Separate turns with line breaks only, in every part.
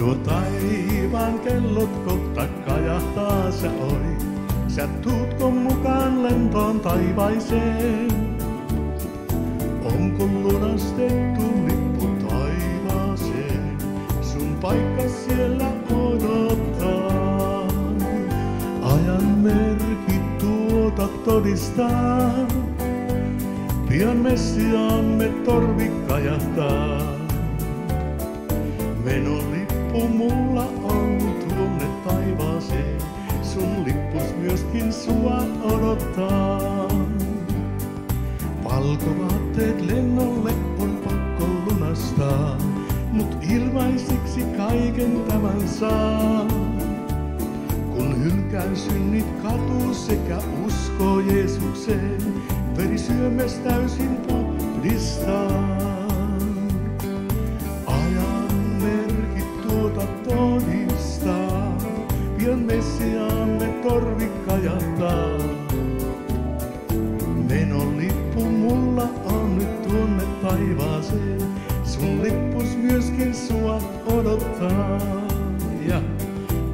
Nuo taivaan kellot kohta kajahtaa sä oi. Sä tuutko mukaan lentoon taivaiseen? Onko lunastettu lippu taivaaseen? Sun paikka siellä odottaa. Ajan merkit tuota todistaa. Pian Messiaamme torvi kajahtaa. Menolippu mulla on tuonne taivaaseen. Sun lippus myöskin sua odottaa. Valkovaatteet lennolle on pakko lunastaa. Mut ilmaiseksi kaiken tämän saa. Kun hylkään synnit katuu sekä uskoo Jeesukseen, veri syömäs täysin puhdistaa. Ajan merkit tuota todistaa. Pian Messiaamme torvi kajahtaa. Menolippu mulla on nyt tuonne taivaaseen. Sun lippus myöskin sua odottaa. Ja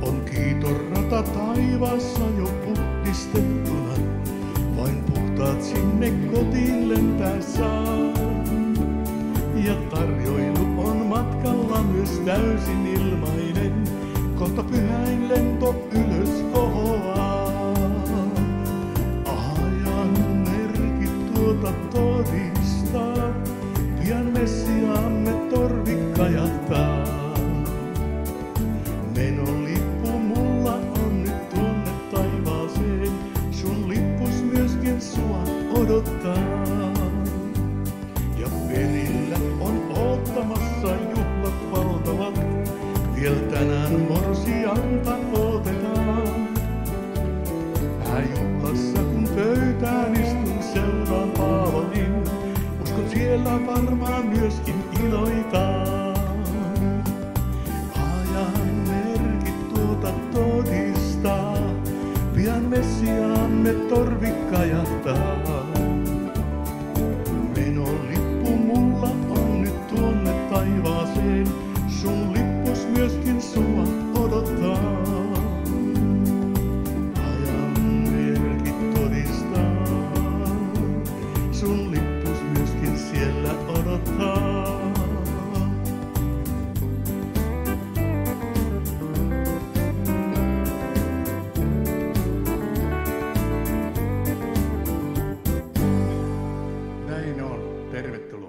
on kiitorata taivaassa jo puhdistettuna. Vain puhtaat sinne kotiin lentää saa. Ja tarjoilu on matkalla myös täysin ilmainen. Kohta pyhäin lento ylös kohoaa. Ajan merkit tuota todistaa. Pian Messiaamme torvi kajahtaa. Menolippu mulla on nyt tuonne taivaaseen. Sun lippus myöskin sua odottaa. Ja perillä on oottamassa juhlat valtavat. Vielä tänään morsianta otetaan. Juhlassa kun pöytään istun seuraan Paavalin. Uskon siellä varmaan myöskin iloitaan. Ajan merkit tuota todistaa. Pian Messiaamme torvi kajahtaa. Menolippu mulla on nyt tuonne taivaaseen. Sun lippus myöskin sua odottaa. Ajan merkit todistaa. Sun lippus myöskin siellä odottaa.
Näin on. Tervetuloa.